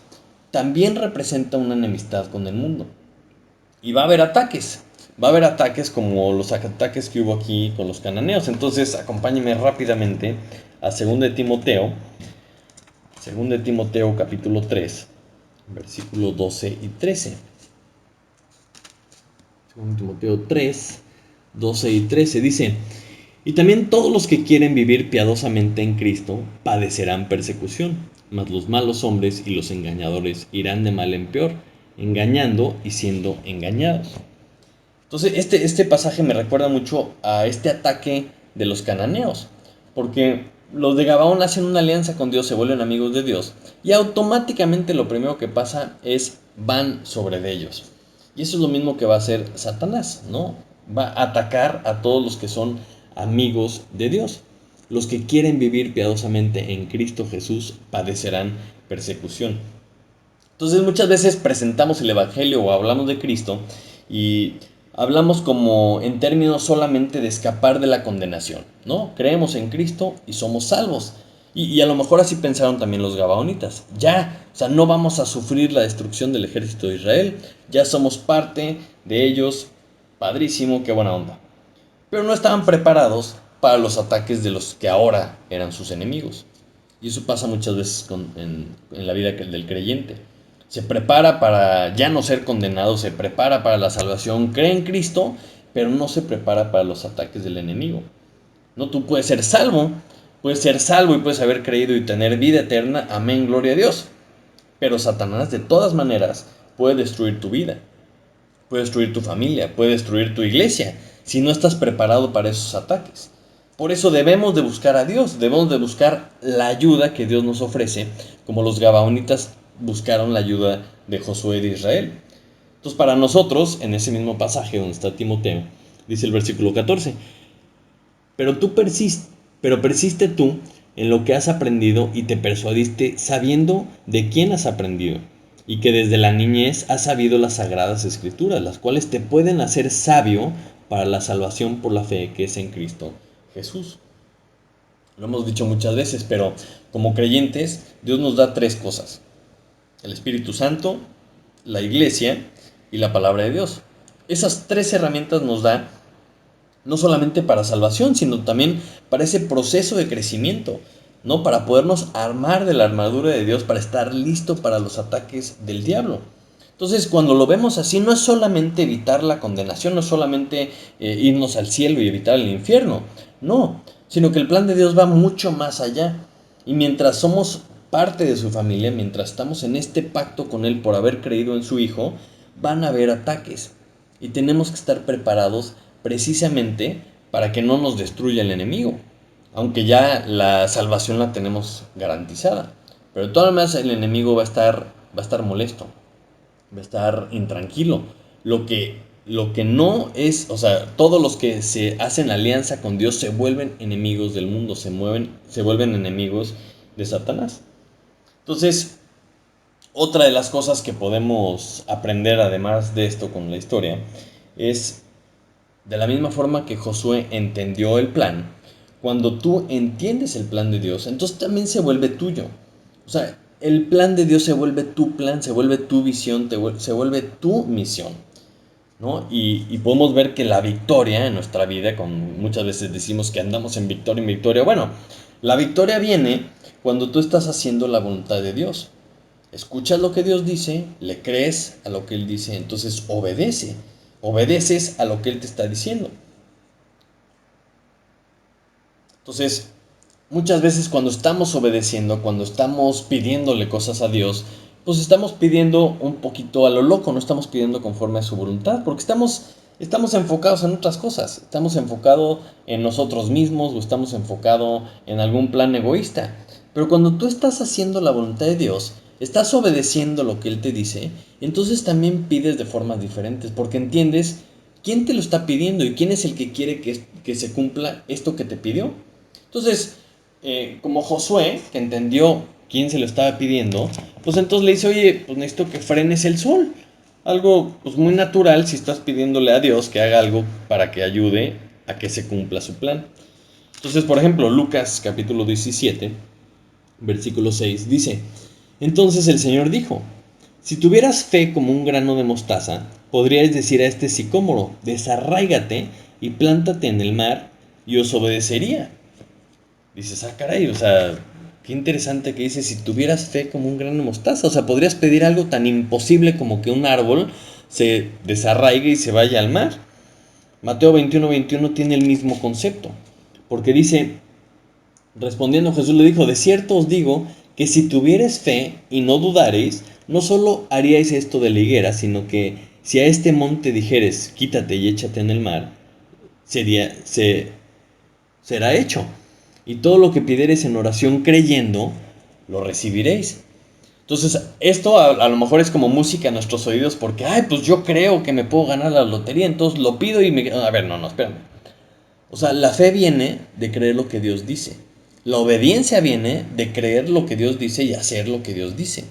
Speaker 1: también representa una enemistad con el mundo. Y va a haber ataques. Va a haber ataques como los ataques que hubo aquí con los cananeos. Entonces, acompáñenme rápidamente a 2 de Timoteo capítulo 3, versículos 12 y 13. 2 de Timoteo 3, 12 y 13 dice, y también todos los que quieren vivir piadosamente en Cristo padecerán persecución, mas los malos hombres y los engañadores irán de mal en peor, engañando y siendo engañados. Entonces, este pasaje me recuerda mucho a este ataque de los cananeos, porque los de Gabaón hacen una alianza con Dios, se vuelven amigos de Dios, y automáticamente lo primero que pasa es van sobre de ellos. Y eso es lo mismo que va a hacer Satanás, ¿no? Va a atacar a todos los que son amigos de Dios. Los que quieren vivir piadosamente en Cristo Jesús padecerán persecución. Entonces muchas veces presentamos el Evangelio o hablamos de Cristo y hablamos como en términos solamente de escapar de la condenación, ¿no? Creemos en Cristo y somos salvos. Y a lo mejor así pensaron también los gabaonitas. Ya, o sea, no vamos a sufrir la destrucción del ejército de Israel. Ya somos parte de ellos. Padrísimo, qué buena onda. Pero no estaban preparados para los ataques de los que ahora eran sus enemigos. Y eso pasa muchas veces en la vida del creyente. Se prepara para ya no ser condenado, se prepara para la salvación, cree en Cristo, pero no se prepara para los ataques del enemigo. No, tú puedes ser salvo y puedes haber creído y tener vida eterna, amén, gloria a Dios. Pero Satanás de todas maneras puede destruir tu vida, puede destruir tu familia, puede destruir tu iglesia, si no estás preparado para esos ataques. Por eso debemos de buscar a Dios, debemos de buscar la ayuda que Dios nos ofrece, como los gabaonitas buscaron la ayuda de Josué de Israel. Entonces para nosotros, en ese mismo pasaje donde está Timoteo, dice el versículo 14, pero pero persiste tú en lo que has aprendido y te persuadiste sabiendo de quién has aprendido, y que desde la niñez has sabido las sagradas escrituras, las cuales te pueden hacer sabio para la salvación por la fe que es en Cristo Jesús. Lo hemos dicho muchas veces, pero como creyentes, Dios nos da tres cosas: el Espíritu Santo, la iglesia y la palabra de Dios. Esas tres herramientas nos da no solamente para salvación, sino también para ese proceso de crecimiento, ¿no? Para podernos armar de la armadura de Dios, para estar listo para los ataques del diablo. Entonces, cuando lo vemos así, no es solamente evitar la condenación, no es solamente irnos al cielo y evitar el infierno, no, sino que el plan de Dios va mucho más allá. Y mientras somos parte de su familia, mientras estamos en este pacto con Él por haber creído en su Hijo, van a haber ataques. Y tenemos que estar preparados precisamente para que no nos destruya el enemigo. Aunque ya la salvación la tenemos garantizada. Pero de todas maneras el enemigo va a estar molesto, va a estar intranquilo. Lo que no es, o sea, todos los que se hacen alianza con Dios se vuelven enemigos del mundo, se vuelven enemigos de Satanás. Entonces, otra de las cosas que podemos aprender además de esto con la historia es, de la misma forma que Josué entendió el plan, cuando tú entiendes el plan de Dios, entonces también se vuelve tuyo. O sea, el plan de Dios se vuelve tu plan, se vuelve tu visión, se vuelve tu misión, ¿no? Y podemos ver que la victoria en nuestra vida, muchas veces decimos que andamos en victoria. Bueno, la victoria viene cuando tú estás haciendo la voluntad de Dios. Escuchas lo que Dios dice, le crees a lo que Él dice, entonces obedeces a lo que Él te está diciendo. Entonces, muchas veces cuando estamos obedeciendo, cuando estamos pidiéndole cosas a Dios, pues estamos pidiendo un poquito a lo loco, no estamos pidiendo conforme a su voluntad, porque estamos enfocados en otras cosas, estamos enfocados en nosotros mismos o estamos enfocados en algún plan egoísta. Pero cuando tú estás haciendo la voluntad de Dios, estás obedeciendo lo que Él te dice, entonces también pides de formas diferentes, porque entiendes quién te lo está pidiendo y quién es el que quiere que se cumpla esto que te pidió. Entonces, como Josué, que entendió quién se lo estaba pidiendo, pues entonces le dice, oye, pues necesito que frenes el sol. Algo pues muy natural si estás pidiéndole a Dios que haga algo para que ayude a que se cumpla su plan. Entonces, por ejemplo, Lucas capítulo 17, versículo 6 dice, entonces el Señor dijo, si tuvieras fe como un grano de mostaza, podrías decir a este sicómoro, desarráigate y plántate en el mar, y os obedecería. Dices, ah, caray, o sea, qué interesante que dice, si tuvieras fe como un grano de mostaza, o sea, podrías pedir algo tan imposible como que un árbol se desarraigue y se vaya al mar. Mateo 21:21 tiene el mismo concepto, porque dice, respondiendo Jesús le dijo, de cierto os digo que si tuvierais fe y no dudareis, no solo haríais esto de la higuera, sino que si a este monte dijeres, quítate y échate en el mar, será hecho. Y todo lo que pidiereis en oración creyendo, lo recibiréis. Entonces, esto a lo mejor es como música a nuestros oídos porque, ay, pues yo creo que me puedo ganar la lotería, entonces lo pido y me... A ver, no, espérame. O sea, la fe viene de creer lo que Dios dice. La obediencia viene de creer lo que Dios dice y hacer lo que Dios dice.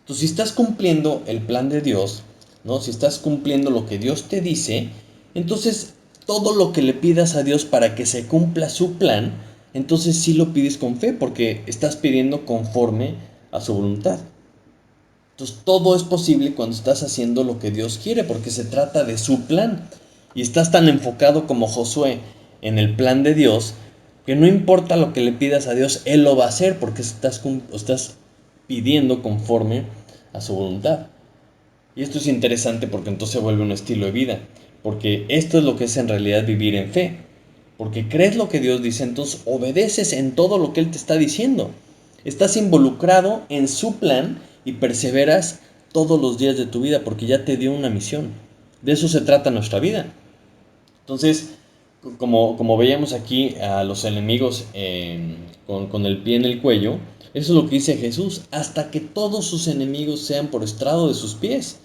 Speaker 1: Entonces, si estás cumpliendo el plan de Dios, ¿no? Si estás cumpliendo lo que Dios te dice, entonces todo lo que le pidas a Dios para que se cumpla su plan, entonces sí lo pides con fe, porque estás pidiendo conforme a su voluntad. Entonces todo es posible cuando estás haciendo lo que Dios quiere, porque se trata de su plan. Y estás tan enfocado como Josué en el plan de Dios, que no importa lo que le pidas a Dios, Él lo va a hacer, porque estás pidiendo conforme a su voluntad. Y esto es interesante porque entonces se vuelve un estilo de vida, porque esto es lo que es en realidad vivir en fe. Porque crees lo que Dios dice, entonces obedeces en todo lo que Él te está diciendo. Estás involucrado en su plan y perseveras todos los días de tu vida porque ya te dio una misión. De eso se trata nuestra vida. Entonces, como veíamos aquí a los enemigos con el pie en el cuello, eso es lo que dice Jesús, hasta que todos sus enemigos sean por estrado de sus pies.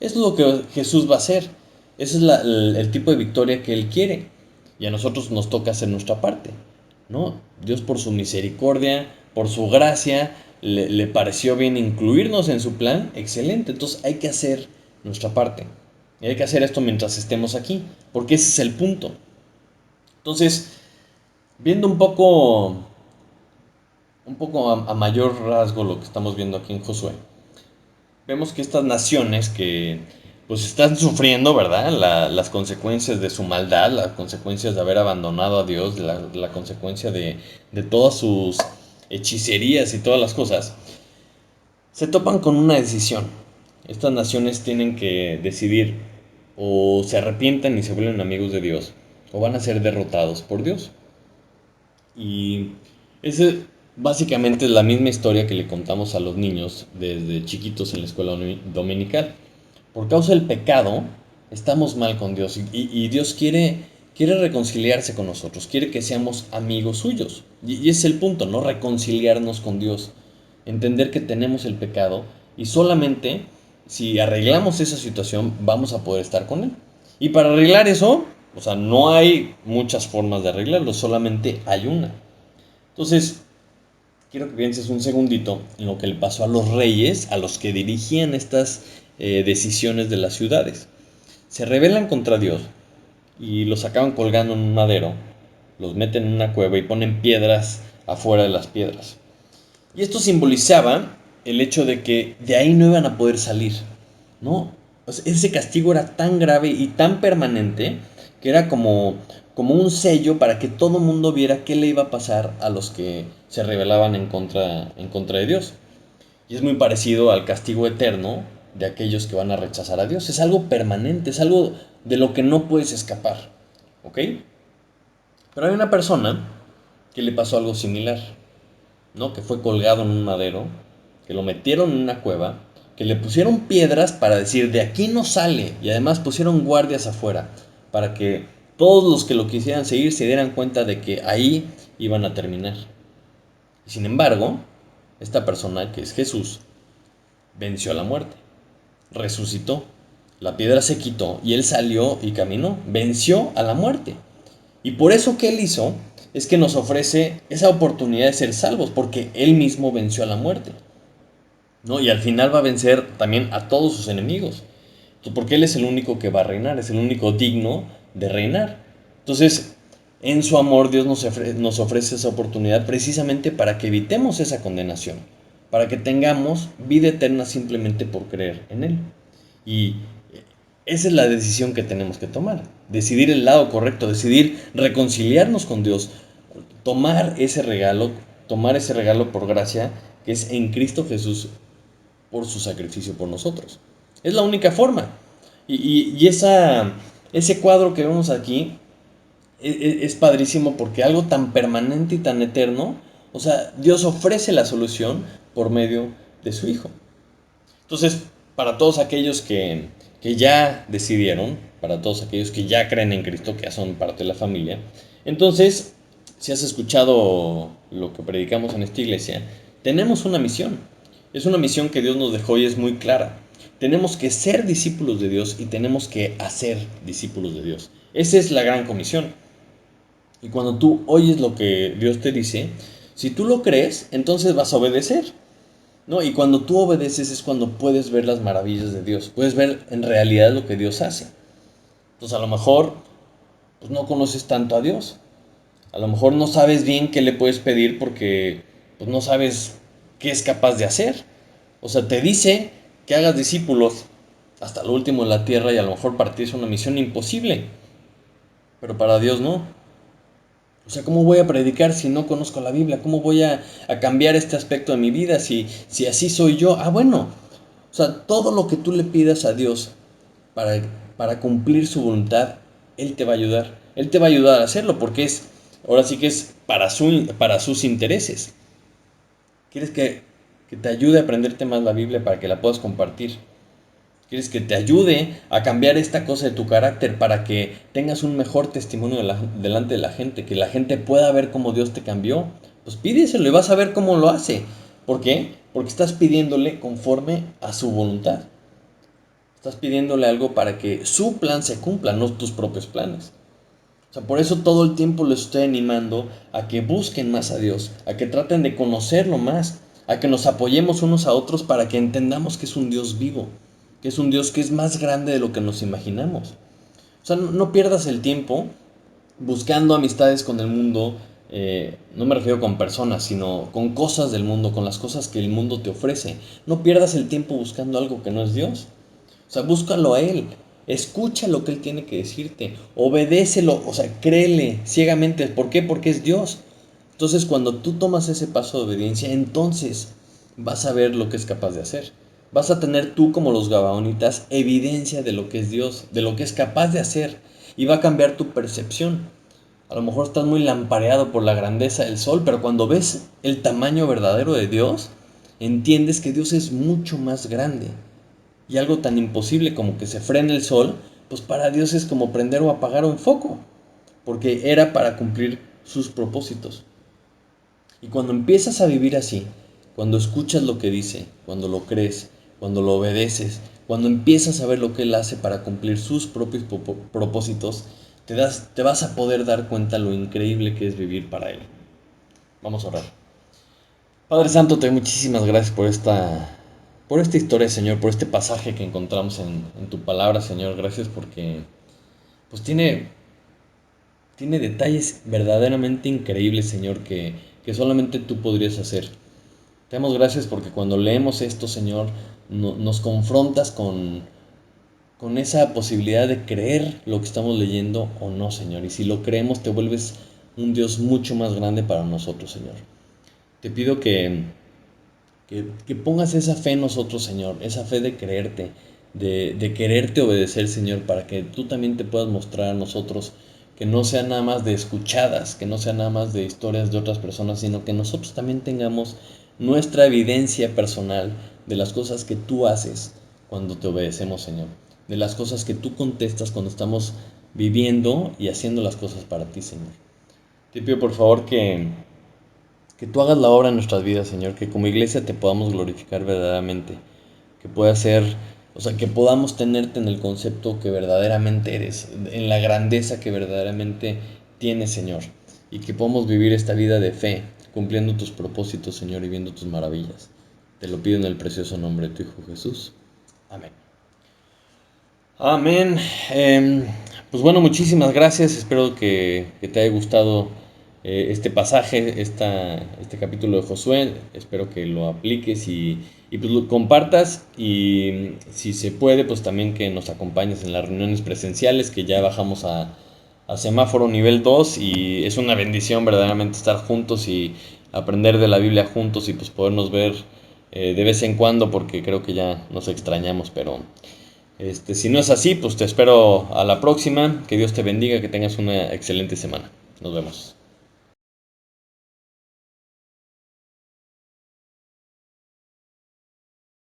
Speaker 1: Eso es lo que Jesús va a hacer. Ese es el tipo de victoria que Él quiere. Y a nosotros nos toca hacer nuestra parte, ¿no? Dios por su misericordia, por su gracia, le pareció bien incluirnos en su plan. Excelente, entonces hay que hacer nuestra parte. Y hay que hacer esto mientras estemos aquí, porque ese es el punto. Entonces, viendo un poco a mayor rasgo lo que estamos viendo aquí en Josué, vemos que estas naciones que pues están sufriendo, ¿verdad? Las consecuencias de su maldad, las consecuencias de haber abandonado a Dios, la consecuencia de todas sus hechicerías y todas las cosas, se topan con una decisión. Estas naciones tienen que decidir o se arrepienten y se vuelven amigos de Dios, o van a ser derrotados por Dios. Y ese básicamente es la misma historia que le contamos a los niños desde chiquitos en la escuela dominical. Por causa del pecado, estamos mal con Dios y Dios quiere reconciliarse con nosotros, quiere que seamos amigos suyos. Y ese es el punto, ¿no? Reconciliarnos con Dios, entender que tenemos el pecado y solamente si arreglamos esa situación vamos a poder estar con Él. Y para arreglar eso, o sea, no hay muchas formas de arreglarlo, solamente hay una. Entonces, quiero que pienses un segundito en lo que le pasó a los reyes, a los que dirigían estas decisiones de las ciudades. Se rebelan contra Dios y los acaban colgando en un madero, los meten en una cueva y ponen piedras afuera de las piedras. Y esto simbolizaba el hecho de que de ahí no iban a poder salir, ¿no? O sea, ese castigo era tan grave y tan permanente que era como un sello para que todo mundo viera qué le iba a pasar a los que se rebelaban en contra de Dios. Y es muy parecido al castigo eterno de aquellos que van a rechazar a Dios. Es algo permanente, es algo de lo que no puedes escapar, ¿ok? Pero hay una persona que le pasó algo similar, ¿no? Que fue colgado en un madero, que lo metieron en una cueva, que le pusieron piedras para decir de aquí no sale, y además pusieron guardias afuera para que todos los que lo quisieran seguir se dieran cuenta de que ahí iban a terminar. Y sin embargo, esta persona, que es Jesús, venció a la muerte, resucitó, la piedra se quitó y él salió y caminó, venció a la muerte. Y por eso que él hizo es que nos ofrece esa oportunidad de ser salvos, porque él mismo venció a la muerte, ¿no? Y al final va a vencer también a todos sus enemigos, porque él es el único que va a reinar, es el único digno de reinar. Entonces, en su amor Dios nos ofrece esa oportunidad precisamente para que evitemos esa condenación, para que tengamos vida eterna simplemente por creer en Él. Y esa es la decisión que tenemos que tomar, decidir el lado correcto, decidir reconciliarnos con Dios, tomar ese regalo por gracia que es en Cristo Jesús por su sacrificio por nosotros. Es la única forma. Y ese cuadro que vemos aquí es padrísimo porque algo tan permanente y tan eterno, o sea, Dios ofrece la solución por medio de su Hijo. Entonces, para todos aquellos que ya decidieron, para todos aquellos que ya creen en Cristo, que ya son parte de la familia, entonces, si has escuchado lo que predicamos en esta iglesia, tenemos una misión. Es una misión que Dios nos dejó y es muy clara. Tenemos que ser discípulos de Dios y tenemos que hacer discípulos de Dios. Esa es la gran comisión. Y cuando tú oyes lo que Dios te dice, si tú lo crees, entonces vas a obedecer, ¿no? Y cuando tú obedeces es cuando puedes ver las maravillas de Dios, puedes ver en realidad lo que Dios hace. Entonces a lo mejor pues no conoces tanto a Dios, A lo mejor no sabes bien qué le puedes pedir porque pues, no sabes qué es capaz de hacer. O sea, te dice que hagas discípulos hasta lo último de la tierra y a lo mejor para ti es una misión imposible, pero para Dios no. O sea, ¿cómo voy a predicar si no conozco la Biblia? ¿Cómo voy a cambiar este aspecto de mi vida si así soy yo? Ah, bueno. O sea, todo lo que tú le pidas a Dios para, para cumplir su voluntad, Él te va a ayudar. Él te va a ayudar a hacerlo porque ahora sí que es para sus intereses. ¿Quieres que te ayude a aprenderte más la Biblia para que la puedas compartir? ¿Quieres que te ayude a cambiar esta cosa de tu carácter para que tengas un mejor testimonio delante de la gente? Que la gente pueda ver cómo Dios te cambió. Pues pídeselo y vas a ver cómo lo hace. ¿Por qué? Porque estás pidiéndole conforme a su voluntad. Estás pidiéndole algo para que su plan se cumpla, no tus propios planes. O sea, por eso todo el tiempo les estoy animando a que busquen más a Dios, a que traten de conocerlo más, a que nos apoyemos unos a otros para que entendamos que es un Dios vivo, que es un Dios que es más grande de lo que nos imaginamos. O sea, no pierdas el tiempo buscando amistades con el mundo, no me refiero con personas, sino con cosas del mundo, con las cosas que el mundo te ofrece. No pierdas el tiempo buscando algo que no es Dios. O sea, búscalo a Él. Escucha lo que Él tiene que decirte. Obedécelo. O sea, créele ciegamente. ¿Por qué? Porque es Dios. Entonces, cuando tú tomas ese paso de obediencia, entonces vas a ver lo que es capaz de hacer. Vas a tener tú, como los gabaonitas, evidencia de lo que es Dios, de lo que es capaz de hacer. Y va a cambiar tu percepción. A lo mejor estás muy lampareado por la grandeza del sol, pero cuando ves el tamaño verdadero de Dios, entiendes que Dios es mucho más grande. Y algo tan imposible como que se frene el sol, pues para Dios es como prender o apagar un foco, porque era para cumplir sus propósitos. Y cuando empiezas a vivir así, cuando escuchas lo que dice, cuando lo crees, cuando lo obedeces, cuando empiezas a ver lo que Él hace para cumplir sus propios propósitos, te vas a poder dar cuenta lo increíble que es vivir para Él. Vamos a orar. Padre Santo, te doy muchísimas gracias por esta historia, Señor, por este pasaje que encontramos en tu palabra, Señor. Gracias porque pues tiene detalles verdaderamente increíbles, Señor, que solamente tú podrías hacer. Te damos gracias porque cuando leemos esto, Señor, nos confrontas con esa posibilidad de creer lo que estamos leyendo o no, Señor. Y si lo creemos, te vuelves un Dios mucho más grande para nosotros, Señor. Te pido que pongas esa fe en nosotros, Señor, esa fe de creerte, de quererte obedecer, Señor, para que tú también te puedas mostrar a nosotros, que no sea nada más de escuchadas, que no sea nada más de historias de otras personas, sino que nosotros también tengamos nuestra evidencia personal de las cosas que tú haces cuando te obedecemos, Señor, de las cosas que tú contestas cuando estamos viviendo y haciendo las cosas para ti, Señor. Te pido por favor que tú hagas la obra en nuestras vidas, Señor, que como iglesia te podamos glorificar verdaderamente, que pueda ser, o sea, que podamos tenerte en el concepto que verdaderamente eres, en la grandeza que verdaderamente tienes, Señor, y que podamos vivir esta vida de fe, cumpliendo tus propósitos, Señor, y viendo tus maravillas. Te lo pido en el precioso nombre de tu Hijo Jesús. Amén. Amén. Pues bueno, muchísimas gracias. Espero que te haya gustado este pasaje, este capítulo de Josué. Espero que lo apliques y pues lo compartas. Y si se puede, pues también que nos acompañes en las reuniones presenciales, que ya bajamos a semáforo nivel 2 y es una bendición verdaderamente estar juntos y aprender de la Biblia juntos y pues podernos ver de vez en cuando porque creo que ya nos extrañamos, pero si no es así, pues te espero a la próxima. Que Dios te bendiga, que tengas una excelente semana. Nos vemos.